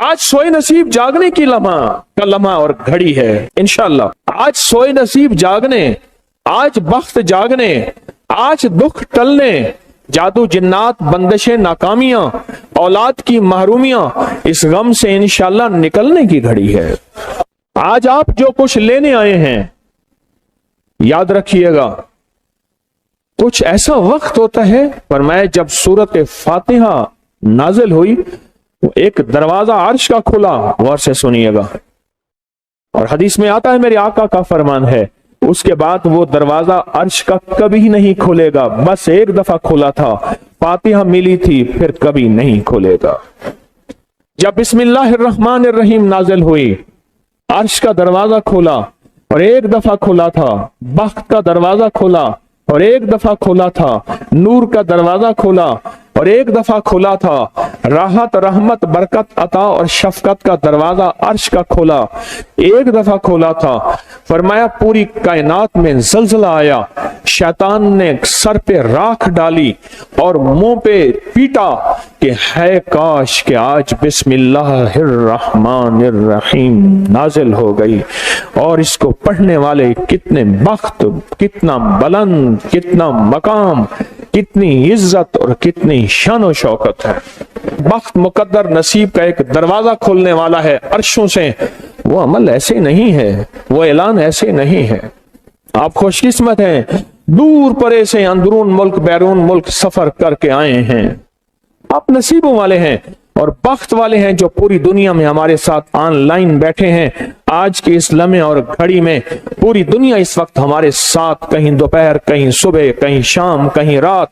आज सोए नसीब जागने की लम्हा और घड़ी है इंशाअल्लाह। आज सोए नसीब जागने, आज बख्त जागने, आज दुख टलने, जादू जिन्नात बंदिशें नाकामियां, औलाद की महरूमियां, इस गम से इंशाअल्लाह निकलने की घड़ी है। आज आप जो कुछ लेने आए हैं, याद रखिएगा कुछ ऐसा वक्त होता है, फरमाया जब सूरत फातिहा नाजिल हुई एक दरवाजा अर्श का खुला, गौर से सुनिएगा, और हदीस में आता है मेरे आका का फरमान है, उसके बाद वो दरवाजा अर्श का कभी नहीं खुलेगा, बस एक दफा खुला था, फातिहा मिली थी, फिर कभी नहीं खुलेगा। जब बिस्मिल्लाहिर्रहमानिर्रहीम नाजिल हुई, अर्श का दरवाजा खुला और एक दफा खुला था, बख्त का दरवाजा खुला और एक दफा खुला था, नूर का दरवाजा खुला और एक दफा खुला था, राहत रहमत बरकत अता और शफकत का दरवाजा अर्श का खुला, एक दफा खुला था। फरमाया पूरी कायनात में जलजला आया, शैतान ने सर पे राख डाली और मुंह पे पीटा कि है काश कि आज बिस्मिल्लाहिर्रहमानिर्रहीम नाजिल हो गई, और इसको पढ़ने वाले कितने बख्त, कितना बुलंद, कितना मकाम, कितनी इज्जत और कितनी शान और शौकत है। बख्त मुकद्दर नसीब का एक दरवाजा खोलने वाला है अर्शों से। वो अमल ऐसे नहीं है, वो ऐलान ऐसे नहीं है। आप खुशकिस्मत हैं, दूर परे से अंदरून मुल्क बैरून मुल्क सफर करके आए हैं, आप नसीबों वाले हैं और बख्त वाले हैं जो पूरी दुनिया में हमारे साथ ऑनलाइन बैठे हैं। आज के इस लम्हे और घड़ी में पूरी दुनिया इस वक्त हमारे साथ, कहीं दोपहर, कहीं सुबह, कहीं शाम, कहीं रात,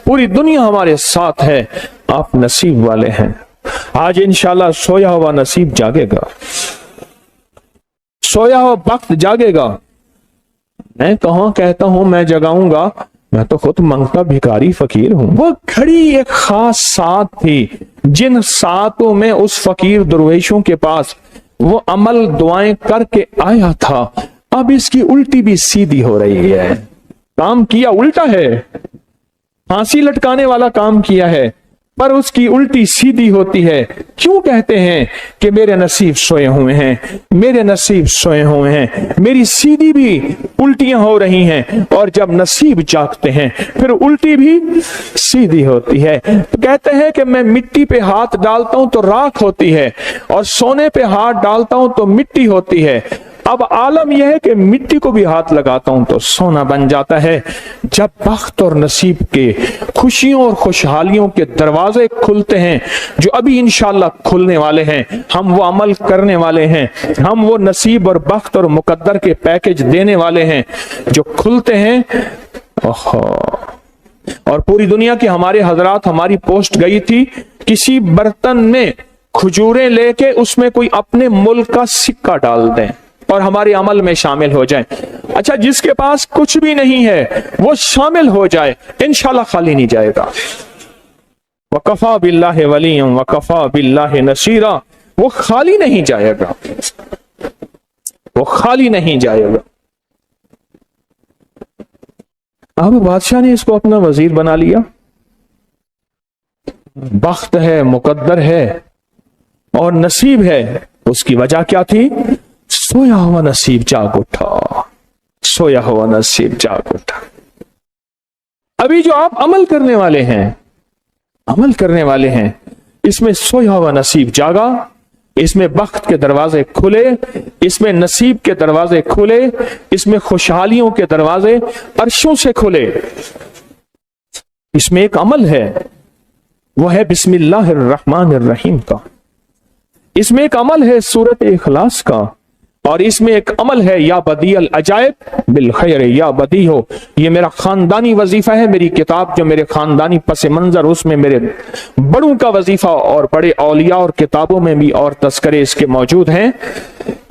पूरी दुनिया हमारे साथ है। आप नसीब वाले हैं। आज इंशाल्लाह सोया हुआ नसीब जागेगा, सोया हुआ वक्त जागेगा। मैं कहाँ कहता हूं मैं जगाऊंगा, मैं तो खुद मंगता भिखारी फकीर हूं। वो घड़ी एक खास साथ थी, जिन सातों में उस फकीर दरवेशों के पास वो अमल दुआएं करके आया था, अब इसकी उल्टी भी सीधी हो रही है। काम किया उल्टा है, फांसी लटकाने वाला काम किया है, पर उसकी उल्टी सीधी होती है। क्यों कहते हैं कि मेरे नसीब सोए हुए हैं, मेरे नसीब सोए हुए हैं, मेरी सीधी भी उल्टियां हो रही हैं, और जब नसीब जागते हैं फिर उल्टी भी सीधी होती है। तो कहते हैं कि मैं मिट्टी पे हाथ डालता हूं तो राख होती है, और सोने पे हाथ डालता हूं तो मिट्टी होती है। अब आलम यह है कि मिट्टी को भी हाथ लगाता हूं तो सोना बन जाता है। जब बख्त और नसीब के खुशियों और खुशहालियों के दरवाजे खुलते हैं, जो अभी इंशाअल्लाह खुलने वाले हैं, हम वो अमल करने वाले हैं, हम वो नसीब और बख्त और मुकद्दर के पैकेज देने वाले हैं जो खुलते हैं। और पूरी दुनिया के हमारे हजरात, हमारी पोस्ट गई थी, किसी बर्तन में खजूरें लेके उसमें कोई अपने मुल्क का सिक्का डाल दें और हमारे अमल में शामिल हो जाए। अच्छा, जिसके पास कुछ भी नहीं है वो शामिल हो जाए, इंशाल्लाह खाली नहीं जाएगा। वकफा बिल्लाहि वलिय्यन वकफा बिल्लाहि नसीरा, वो खाली नहीं जाएगा, वो खाली नहीं जाएगा। अब बादशाह ने इसको अपना वजीर बना लिया। बख्त है, मुकद्दर है और नसीब है। उसकी वजह क्या थी? सोया हुआ नसीब जाग उठा, सोया हुआ नसीब जाग उठा। अभी जो आप अमल करने वाले हैं, अमल करने वाले हैं, इसमें सोया हुआ नसीब जागा, इसमें बख्त के दरवाजे खुले, इसमें नसीब के दरवाजे खुले, इसमें खुशहालियों के दरवाजे अर्शों से खुले। इसमें एक अमल है, वो है बिस्मिल्लाहिर्रहमानिर्रहीम का। इसमें एक अमल है सूरत इखलास का, और इसमें एक अमल है या बदीअल अजायब बिल खैर या बदी हो। ये मेरा खानदानी वजीफा है, मेरी किताब जो मेरे खानदानी पस मंजर, उसमें मेरे बड़ों का वजीफा और बड़े औलिया और किताबों में भी और तस्करे इसके मौजूद हैं।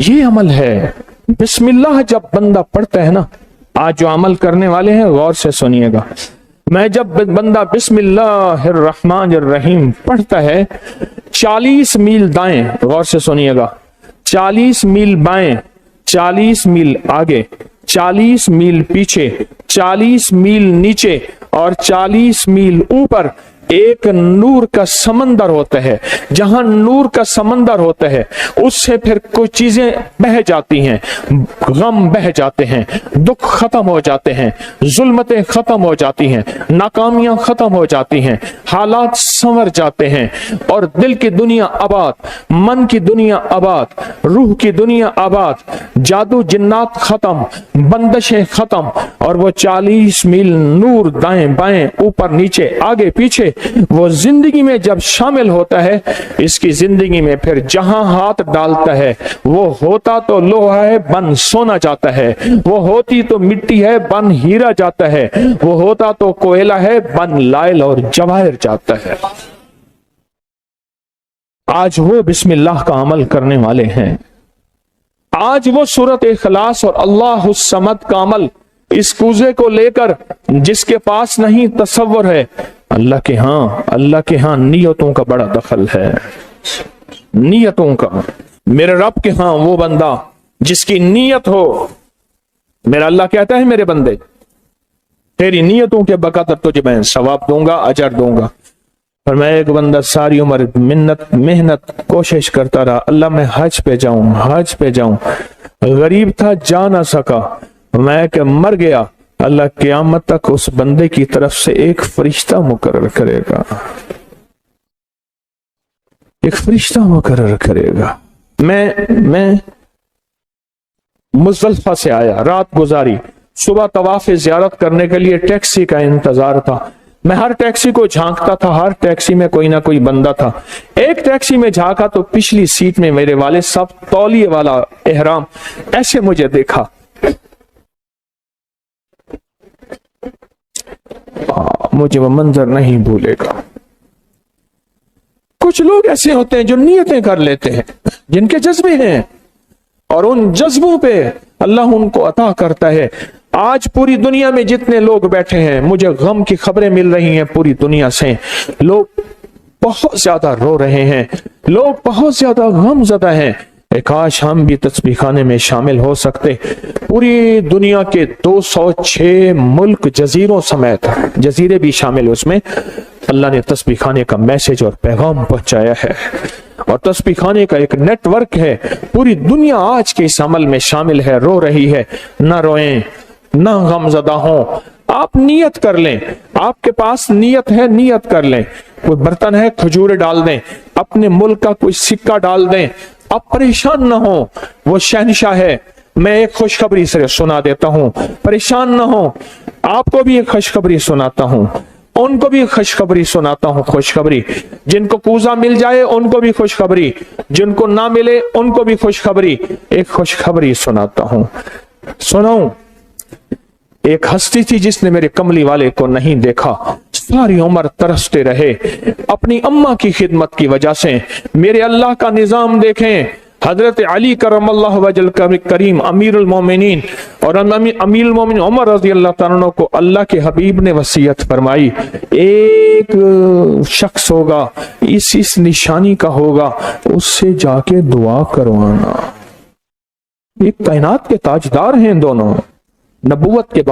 ये अमल है बिस्मिल्लाह। जब बंदा पढ़ता है ना, आज जो अमल करने वाले हैं गौर से सुनिएगा, मैं जब बंदा बिस्मिल्लाहिर्रहमानिर्रहीम पढ़ता है, 40 मील दाएं, गौर से सुनिएगा, 40 मील बाएं, 40 मील आगे, 40 मील पीछे, 40 मील नीचे और 40 मील ऊपर एक नूर का समंदर होता है, जहां नूर का समंदर होता है उससे फिर कुछ चीजें बह जाती हैं, गम बह जाते हैं, दुख खत्म हो जाते हैं, जुल्मतें खत्म हो जाती हैं, नाकामियां खत्म हो जाती हैं, हालात संवर जाते हैं और दिल की दुनिया आबाद, मन की दुनिया आबाद, रूह की दुनिया आबाद, जादू जिन्नात खत्म, बंदिशें खत्म और वो 40 मील नूर दाएं बाएं ऊपर नीचे आगे पीछे वो जिंदगी में जब शामिल होता है, इसकी जिंदगी में फिर जहां हाथ डालता है वो होता तो लोहा है बन सोना जाता है, वो होती तो मिट्टी है बन हीरा जाता है, वो होता तो कोयला है बन लाइल और जवाहिर जाता है। आज वो बिस्मिल्लाह का अमल करने वाले हैं, आज वो सूरत इखलास और अल्लाह समद का अमल इस कूजे को लेकर जिसके पास नहीं तसव्वुर है, अल्लाह के हां नियतों का बड़ा दखल है, नियतों का। मेरे रब के हां वो बंदा जिसकी नियत हो, मेरा अल्लाह कहता है मेरे बंदे तेरी नियतों के बकदर तुझे मैं सवाब दूंगा, अजर दूंगा। और मैं एक बंदा सारी उम्र मेहनत कोशिश करता रहा, अल्लाह मैं हज पे जाऊं, गरीब था जा ना सका, मैं कि मर गया, अल्लाह क़यामत तक उस बंदे की तरफ से एक फरिश्ता मुकर्रर करेगा, एक फरिश्ता मुकर्रर करेगा। मैं मुज़दलिफ़ा से आया, रात गुजारी, सुबह तवाफ़ ज़ियारत करने के लिए टैक्सी का इंतजार था। मैं हर टैक्सी को झांकता था, हर टैक्सी में कोई ना कोई बंदा था। एक टैक्सी में झांका तो पिछली सीट में मेरे वाले साहब तौलिए वाला एहराम, ऐसे मुझे देखा, मुझे वो मंजर नहीं भूलेगा। कुछ लोग ऐसे होते हैं जो नियतें कर लेते हैं, जिनके जज्बे हैं और उन जज्बों पे अल्लाह उनको अता करता है। आज पूरी दुनिया में जितने लोग बैठे हैं, मुझे गम की खबरें मिल रही हैं पूरी दुनिया से, लोग बहुत ज्यादा रो रहे हैं, लोग बहुत ज्यादा गमज़दा हैं। काश हम भी तस्बीह खाने में शामिल हो सकते। पूरी दुनिया के 206 मुल्क जजीरों समेत, जजीरे भी शामिल, उसमें अल्लाह ने तस्बीह खाने का मैसेज और पैगाम पहुंचाया है और तस्बीह खाने का एक नेटवर्क है। पूरी दुनिया आज के इस अमल में शामिल है, रो रही है। ना रोएं, ना गमज़दा हो, आप नियत कर लें, आपके पास नियत है, नियत कर लें। कोई बर्तन है, खजूर डाल दें, अपने मुल्क का कोई सिक्का डाल दें, आप परेशान ना हो, वो शहंशाह है। मैं एक खुशखबरी से सुना देता हूं, परेशान ना हो, आपको भी एक खुशखबरी सुनाता हूं, उनको भी खुशखबरी सुनाता हूं। खुशखबरी, जिनको कूजा मिल जाए उनको भी खुशखबरी, जिनको ना मिले उनको भी खुशखबरी। एक खुशखबरी सुनाता हूं, सुनो। एक हस्ती थी जिसने मेरे कमली वाले को नहीं देखा, सारी उम्र तरसते रहे अपनी अम्मा की खिदमत की वजह से। मेरे अल्लाह का निजाम देखें, हजरत अली करमल्लाहु वजल करीम अमीरुल मोमिनीन और अमीरुल मोमिनीन उमर रज़ी अल्लाह तआला अन्हु को अल्लाह के हबीब ने वसीयत फरमाई, एक शख्स होगा, इस निशानी का होगा, उससे जाके दुआ करवाना। ये कायनात के ताजदार हैं दोनों, नबूवत के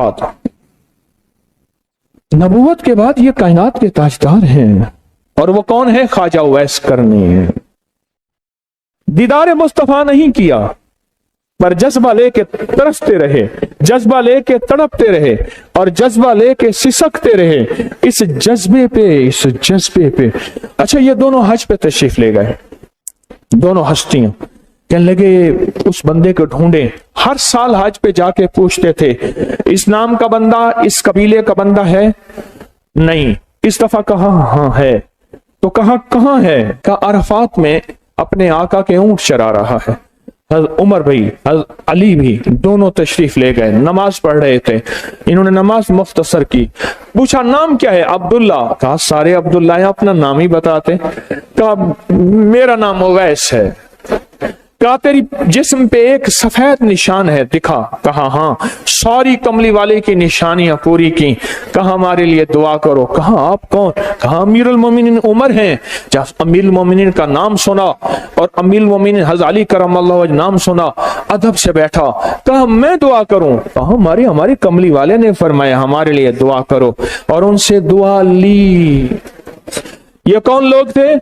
बाद ये कायनात के ताजदार हैं। और वो कौन है? ख्वाजा उवैस करनी है। दीदार मुस्तफा नहीं किया, पर जज्बा लेके तरसते रहे, जज्बा लेके तड़पते रहे और जज्बा लेके सिसकते रहे। इस जज्बे पे अच्छा, ये दोनों हज पे तशरीफ ले गए, दोनों हस्तियां। कहने लगे उस बंदे को ढूंढे। हर साल हज पे जाके पूछते थे, इस नाम का बंदा, इस कबीले का बंदा है? नहीं। इस दफा कहा हाँ है। तो कहा कहाँ है? कहा अरफात में अपने आका के ऊंट चरा रहा है। उमर भाई, अली भी, दोनों तशरीफ ले गए, नमाज पढ़ रहे थे। इन्होंने नमाज मुख्तसर की। पूछा नाम क्या है? अब्दुल्ला। कहा सारे अब्दुल्ला हैं, अपना नाम ही बताते। कहा मेरा नाम उवैस है। कहा तेरी जिस्म पे एक सफेद निशान है, दिखा। कहा हाँ। सारी कमली वाले की निशानियां पूरी की। कहा हमारे लिए दुआ करो। कहा आप कौन? कहा अमीरुल मोमिनीन उमर हैं। जब अमीरुल मोमिनीन का नाम सुना और अमीरुल मोमिनीन हज़रत अली करमल्लाहु वजह नाम सुना, अदब से बैठा। कहा मैं दुआ करूं? कहा हमारे कमली वाले ने फरमाया हमारे लिए दुआ करो। और उनसे दुआ ली। یہ کون لوگ تھے؟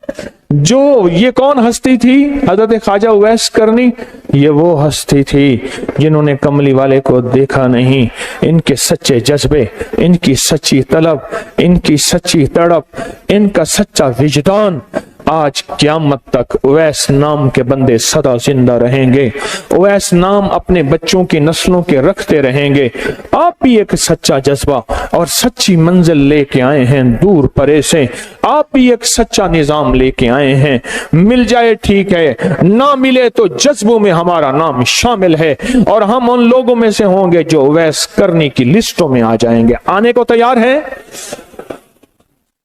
یہ کون ہستی تھی؟ حضرت خواجہ اویس کرنی، یہ وہ ہستی تھی جنہوں نے کملی والے کو دیکھا نہیں۔ ان کے سچے جذبے، ان کی سچی طلب، ان کی سچی تڑپ، ان کا سچا وجدان، آج قیامت تک اویس نام کے بندے سدا زندہ رہیں گے۔ اویس نام اپنے بچوں کی نسلوں کے رکھتے رہیں گے۔ آپ بھی ایک سچا جذبہ اور سچی منزل لے کے آئے ہیں دور پرے سے، آپ بھی ایک سچا نظام لے کے آئے ہیں۔ مل جائے ٹھیک ہے، نہ ملے تو جذبوں میں ہمارا نام شامل ہے، اور ہم ان لوگوں میں سے ہوں گے جو اویس کرنی کی لسٹوں میں آ جائیں گے۔ آنے کو تیار ہیں؟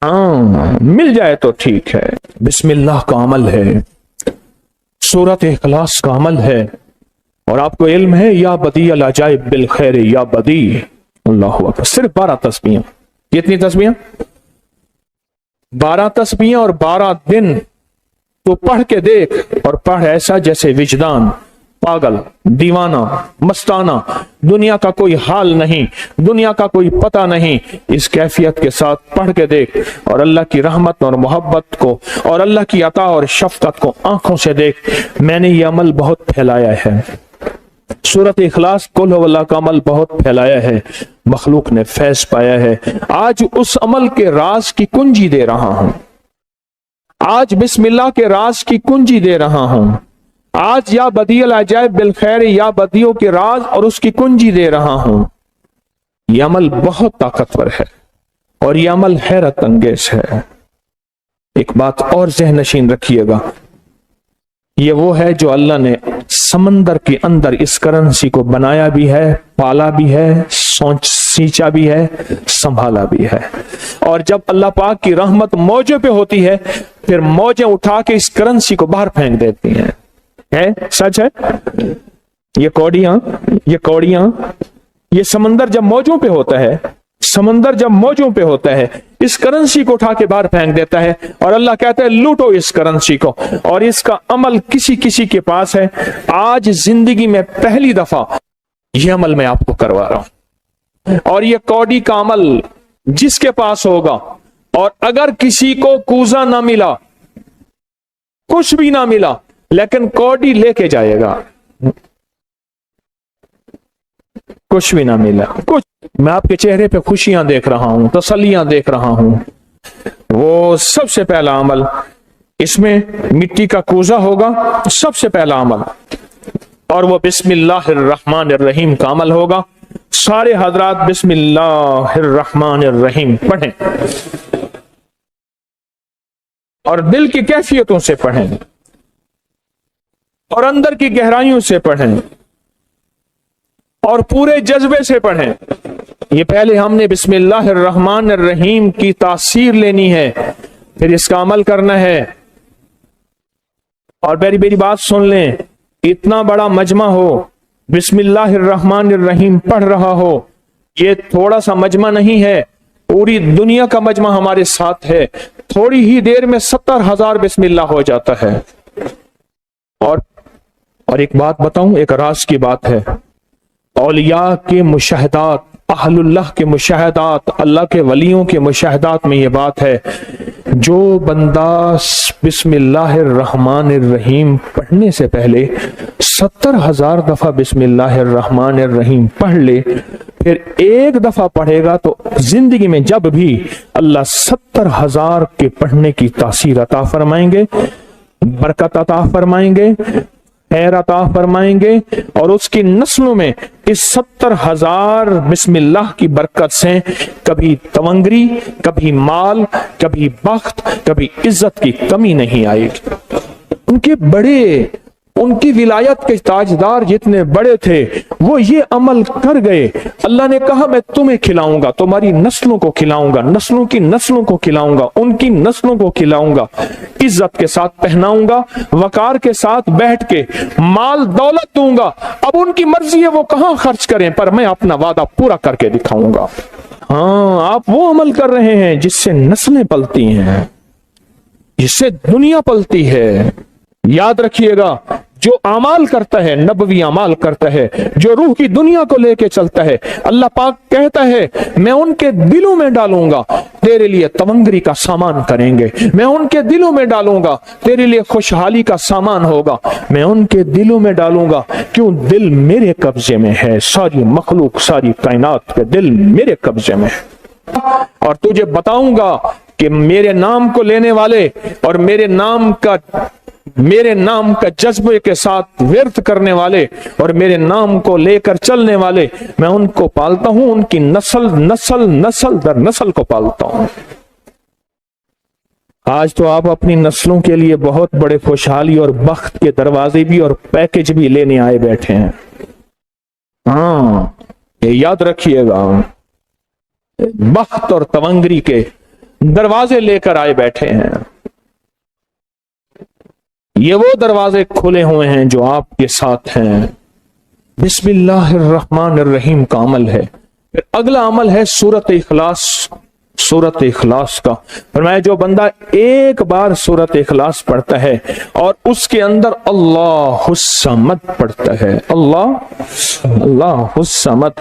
مل جائے تو ٹھیک ہے۔ بسم اللہ کا عمل ہے، سورۃ اخلاص کا عمل ہے، اور آپ کو علم ہے یا بدیع العجائب بالخیر یا بدیع۔ اللہ اکبر۔ صرف 12 تسبیحاں۔ کتنی تسبیحاں؟ 12 تسبیحاں اور 12 دن تو پڑھ کے دیکھ، اور پڑھ ایسا جیسے وجدان پاگل، دیوانہ، مستانہ، دنیا کا کوئی حال نہیں، دنیا کا کوئی پتہ نہیں، اس کیفیت کے ساتھ پڑھ کے دیکھ، اور اللہ کی رحمت اور محبت کو اور اللہ کی عطا اور شفقت کو آنکھوں سے دیکھ۔ میں نے یہ عمل بہت پھیلایا ہے، سورۃ اخلاص قل هو اللہ کا عمل بہت پھیلایا ہے، مخلوق نے فیض پایا ہے۔ آج اس عمل کے راز کی کنجی دے رہا ہوں، آج بسم اللہ کے راز کی کنجی دے رہا ہوں، آج یا بدیع العجائب بالخیر یا بدیعوں کے راز اور اس کی کنجی دے رہا ہوں۔ یہ عمل بہت طاقتور ہے اور یہ عمل حیرت انگیز ہے۔ ایک بات اور ذہن نشین رکھیے گا، یہ وہ ہے جو اللہ نے سمندر کے اندر اس کرنسی کو بنایا بھی ہے، پالا بھی ہے، سینچا بھی ہے، سنبھالا بھی ہے، اور جب اللہ پاک کی رحمت موجوں پہ ہوتی ہے پھر موجیں اٹھا کے اس کرنسی کو باہر پھینک دیتی ہیں۔ سچ ہے؟ یہ کوڑیاں، یہ سمندر جب موجوں پہ ہوتا ہے، سمندر جب موجوں پہ ہوتا ہے اس کرنسی کو اٹھا کے باہر پھینک دیتا ہے، اور اللہ کہتا ہے لوٹو اس کرنسی کو، اور اس کا عمل کسی کے پاس ہے۔ آج زندگی میں پہلی دفعہ یہ عمل میں آپ کو کروا رہا ہوں، اور یہ کوڑی کا عمل جس کے پاس ہوگا، اور اگر کسی کو کوزہ نہ ملا، کچھ بھی نہ ملا، لیکن کوڑی لے کے جائے گا، کچھ بھی نہ ملا، کچھ، میں آپ کے چہرے پہ خوشیاں دیکھ رہا ہوں، تسلیاں دیکھ رہا ہوں۔ وہ سب سے پہلا عمل، اس میں مٹی کا کوزہ ہوگا، سب سے پہلا عمل، اور وہ بسم اللہ الرحمن الرحیم کا عمل ہوگا۔ سارے حضرات بسم اللہ الرحمن الرحیم پڑھیں، اور دل کی کیفیتوں سے پڑھیں، اور اندر کی گہرائیوں سے پڑھیں، اور پورے جذبے سے پڑھیں۔ یہ پہلے ہم نے بسم اللہ الرحمن الرحیم کی تاثیر لینی ہے، پھر اس کا عمل کرنا ہے۔ اور میری بات سن لیں، اتنا بڑا مجمع ہو، بسم اللہ الرحمن الرحیم پڑھ رہا ہو، یہ تھوڑا سا مجمع نہیں ہے، پوری دنیا کا مجمع ہمارے ساتھ ہے، تھوڑی ہی دیر میں 70,000 بسم اللہ ہو جاتا ہے۔ اور ایک بات بتاؤں، ایک راز کی بات ہے، اولیاء کے مشاہدات، اہل اللہ کے مشاہدات، اللہ کے ولیوں کے مشاہدات میں یہ بات ہے، جو بندہ بسم اللہ الرحمن الرحیم پڑھنے سے پہلے 70,000 دفعہ بسم اللہ الرحمن الرحیم پڑھ لے، پھر ایک دفعہ پڑھے گا تو زندگی میں جب بھی اللہ 70,000 کے پڑھنے کی تاثیر عطا فرمائیں گے، برکت عطا فرمائیں گے، خیر عطا فرمائیں گے، اور اس کی نسلوں میں اس 70,000 بسم اللہ کی برکت سے کبھی تونگری، کبھی مال، کبھی بخت، کبھی عزت کی کمی نہیں آئے گی۔ ان کی ولایت کے تاجدار جتنے بڑے تھے وہ یہ عمل کر گئے، اللہ نے کہا میں تمہیں کھلاؤں گا، تمہاری نسلوں کو کھلاؤں گا، نسلوں کی نسلوں کو کھلاؤں گا، ان کی نسلوں کو کھلاؤں گا، عزت کے ساتھ پہناؤں گا، وقار کے ساتھ بیٹھ کے مال دولت دوں گا، اب ان کی مرضی ہے وہ کہاں خرچ کریں، پر میں اپنا وعدہ پورا کر کے دکھاؤں گا۔ ہاں، آپ وہ عمل کر رہے ہیں جس سے نسلیں پلتی ہیں، جس سے دنیا پلتی ہے۔ یاد رکھیے گا، जो अमाल करता है, नबवी अमाल करता है, जो रूह की दुनिया को लेके चलता है, अल्लाह पाक कहता है मैं उनके दिलों में डालूंगा, तेरे लिए तवंगरी का सामान करेंगे, मैं उनके दिलों में डालूंगा, तेरे लिए खुशहाली का सामान होगा, मैं उनके दिलों में डालूंगा। क्यों? दिल मेरे कब्जे में है, सारी मखलूक, सारी कायनात के दिल मेरे कब्जे में है। और तुझे बताऊंगा कि मेरे नाम को लेने वाले और मेरे नाम का जज्बे के साथ व्यर्थ करने वाले और मेरे नाम को लेकर चलने वाले, मैं उनको पालता हूं, उनकी नस्ल दर नस्ल को पालता हूं। आज तो आप अपनी नस्लों के लिए बहुत बड़े खुशहाली और बख्त के दरवाजे भी और पैकेज भी लेने आए बैठे हैं। हाँ, ये याद रखिएगा, बख्त और तवंगरी के दरवाजे लेकर आए बैठे हैं। ये वो दरवाजे खुले हुए हैं जो आपके साथ हैं। बिस्मिल्लाहिर्रहमानिर्रहीम का अमल है। फिर अगला अमल है सूरत इखलास। सूरत इखलास का फरमाया, जो बंदा एक बार सूरत इखलास पढ़ता है और उसके अंदर अल्लाहुस समद पढ़ता है, अल्लाहुस समद।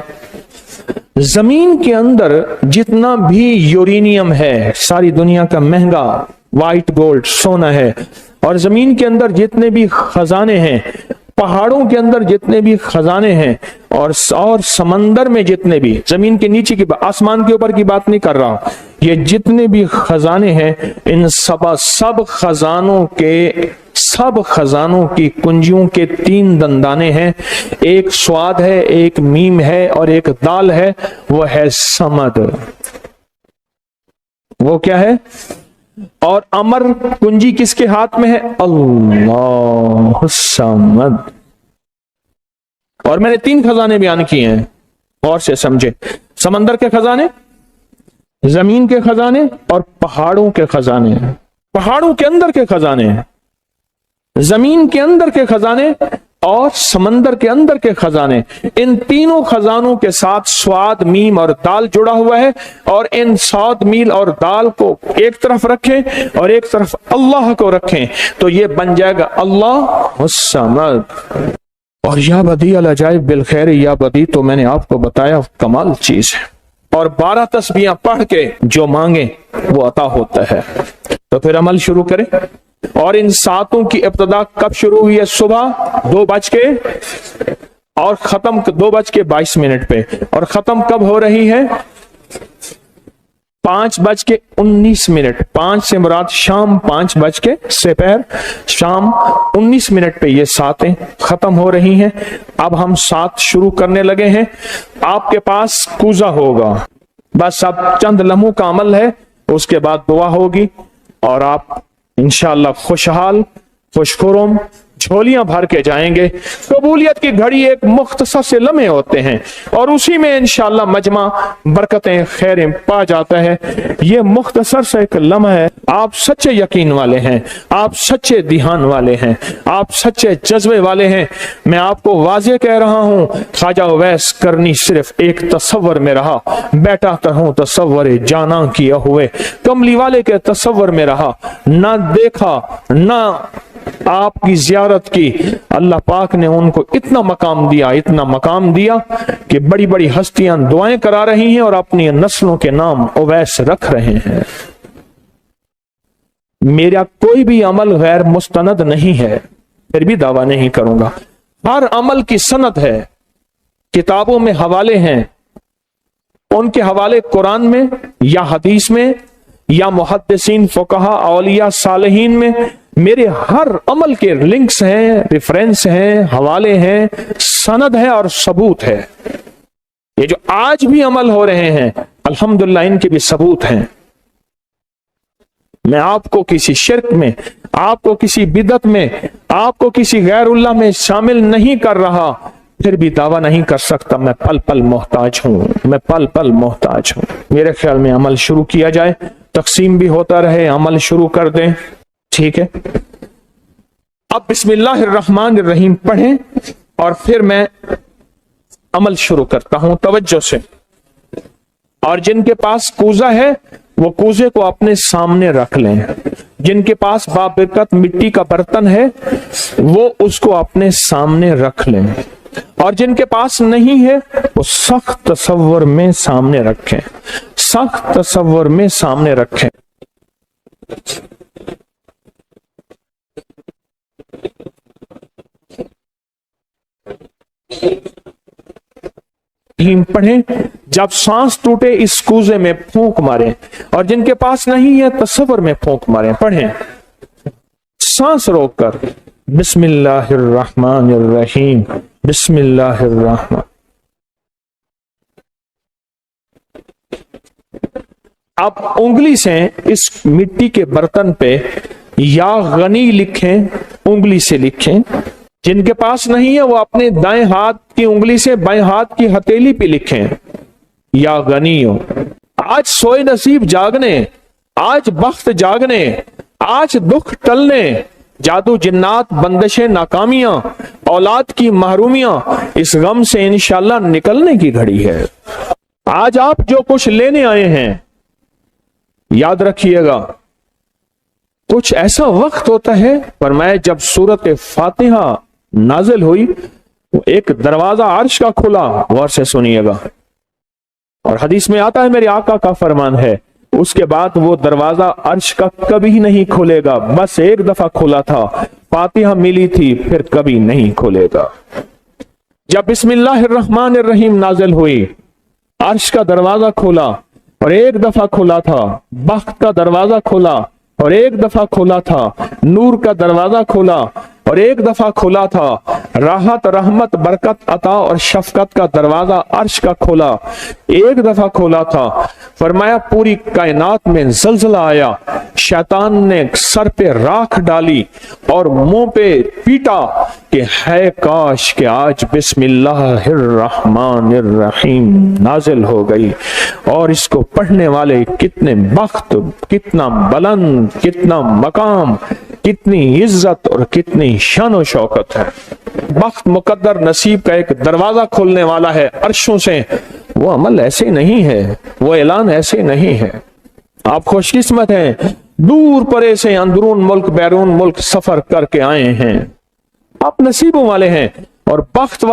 जमीन के अंदर जितना भी यूरेनियम है, सारी दुनिया का महंगा व्हाइट गोल्ड सोना है, और जमीन के अंदर जितने भी खजाने हैं, पहाड़ों के अंदर जितने भी खजाने हैं, और समंदर में जितने भी, जमीन के नीचे की, आसमान के ऊपर की बात नहीं कर रहा, ये जितने भी खजाने हैं, इन सब खजानों की कुंजियों के 3 दंदाने हैं। एक स्वाद है, एक मीम है और एक दाल है, वो है समद। वो क्या है? और अमर कुंजी किसके हाथ में है? अल्लाह समद। और मैंने 3 खजाने बयान किए हैं, और से समझे। समंदर के खजाने, जमीन के खजाने और पहाड़ों के खजाने। पहाड़ों के अंदर के खजाने, जमीन के अंदर के खजाने और समंदर के अंदर के खजाने। इन तीनों खजानों के साथ स्वाद, मीम और दाल जुड़ा हुआ है, और इन स्वाद, मील और दाल को एक तरफ रखें और एक तरफ अल्लाह को रखें, तो ये बन जाएगा अल्लाह समद। और या बदी अल अजाइब बिल खैर, या बदी तो मैंने आपको बताया कमाल चीज है। और 12 तस्बीहां पढ़ के जो मांगे वो अता होता है। तो फिर अमल शुरू करें। और इन 7 की इब्तिदा कब शुरू हुई है? सुबह 2 बज के और खत्म 2 बज के 22 मिनट पे, और खत्म कब हो रही है? 5 बज के 19 मिनट। 5 से मुराद शाम 5 बज के दोपहर शाम 19 मिनट पे ये 7 खत्म हो रही हैं। अब हम 7 शुरू करने लगे हैं। आपके पास कूजा होगा, बस अब चंद लम्हों का अमल है, उसके बाद दुआ होगी और आप इंशाअल्लाह खुशहाल खुशखुरम झोलियां भर के जाएंगे। कबूलियत की घड़ी एक मुख्तसर से लम्हे होते हैं और उसी में इंशाअल्लाह मजमा बरकतें खैरें पा जाता है। ये मुख्तसर से एक लम्हा है। आप सच्चे यकीन वाले हैं, आप सच्चे ध्यान वाले हैं, आप सच्चे जज्बे वाले हैं। मैं आपको वाज़े कह रहा हूं, ख्वाजा उवैस करनी सिर्फ एक तसव्वुर में रहा, बैठा हूं तसव्वुर जाना किए हुए, कमली वाले के तसव्वुर में रहा, ना देखा ना आपकी जियारत की। अल्लाह पाक ने उनको इतना मकाम दिया कि बड़ी बड़ी हस्तियां दुआएं करा रही हैं और अपनी नस्लों के नाम उवैस रख रहे हैं। मेरा कोई भी अमल गैर मुस्तनद नहीं है, फिर भी दावा नहीं करूंगा। हर अमल की सनद है, किताबों में हवाले हैं, उनके हवाले कुरान में या हदीस में या मुहद्दिसीन फुकहा औलिया सालिहीन में मेरे हर अमल के लिंक्स हैं, रेफरेंस हैं, हवाले हैं, सनद है और सबूत है। ये जो आज भी अमल हो रहे हैं अल्हम्दुलिल्लाह इनके भी सबूत हैं। मैं आपको किसी शिर्क में, आपको किसी बिदत में, आपको किसी गैरुल्लाह में शामिल नहीं कर रहा, फिर भी दावा नहीं कर सकता मैं पल पल मोहताज हूं, मैं पल पल मोहताज हूं। मेरे ख्याल में अमल शुरू किया जाए, तकसीम भी होता रहे, अमल शुरू कर दें, ठीक है। अब बिस्मिल्लाहिर्रहमानिर्रहीम पढ़ें और फिर मैं अमल शुरू करता हूं तवज्जो से। और जिनके पास कूजा है وہ کوزے کو اپنے سامنے رکھ لیں۔ جن کے پاس بابرکت مٹی کا برتن ہے وہ اس کو اپنے سامنے رکھ لیں، اور جن کے پاس نہیں ہے وہ سخت تصور میں سامنے رکھیں، سخت تصور میں سامنے رکھیں۔ پڑھیں، جب سانس ٹوٹے اس کوزے میں پھونک ماریں، اور جن کے پاس نہیں ہے تصور میں پھونک ماریں۔ پڑھیں سانس روک کر، بسم اللہ الرحمن الرحیم، بسم اللہ الرحمن۔ اب انگلی سے اس مٹی کے برتن پہ یا غنی لکھیں، انگلی سے لکھیں۔ جن کے پاس نہیں ہے وہ اپنے دائیں ہاتھ کی انگلی سے بائیں ہاتھ کی ہتھیلی پہ لکھیں، یا غنیو۔ آج سوئے نصیب جاگنے، آج بخت جاگنے، آج دکھ ٹلنے، جادو جنات بندشیں ناکامیاں، اولاد کی محرومیاں، اس غم سے انشاءاللہ نکلنے کی گھڑی ہے۔ آج آپ جو کچھ لینے آئے ہیں، یاد رکھیے گا کچھ ایسا وقت ہوتا ہے، فرمایا جب سورت فاتحہ نازل ہوئی ایک دروازہ عرش کا کھلا، غور سے سنیے گا، اور حدیث میں آتا ہے میرے آقا کا فرمان ہے اس کے بعد وہ دروازہ عرش کا کبھی نہیں کھلے گا، بس ایک دفعہ کھلا تھا، فاتحہ ملی تھی، پھر کبھی نہیں کھلے گا۔ جب بسم اللہ الرحمن الرحیم نازل ہوئی عرش کا دروازہ کھولا اور ایک دفعہ کھلا تھا، بخت کا دروازہ کھولا اور ایک دفعہ کھولا تھا، نور کا دروازہ کھولا اور ایک دفعہ کھولا تھا، راحت رحمت برکت عطا اور شفقت کا دروازہ عرش کا کھولا، ایک دفعہ کھولا تھا۔ فرمایا پوری کائنات میں زلزلہ آیا، شیطان نے سر پہ راکھ ڈالی اور منہ پہ پیٹا کہ ہے کاش کہ آج بسم اللہ الرحمن الرحیم نازل ہو گئی، اور اس کو پڑھنے والے کتنے بخت، کتنا بلند، کتنا مقام، کتنی عزت اور کتنی شان و شوکت ہے۔ بخت مقدر نصیب کا ایک دروازہ کھولنے والا ہے عرشوں سے، وہ عمل ایسے نہیں ہے، وہ اعلان ایسے نہیں ہے۔ آپ خوش قسمت ہیں، دور پرے سے اندرون ملک بیرون ملک سفر کر کے آئے ہیں، آپ نصیبوں والے ہیں، اور بخت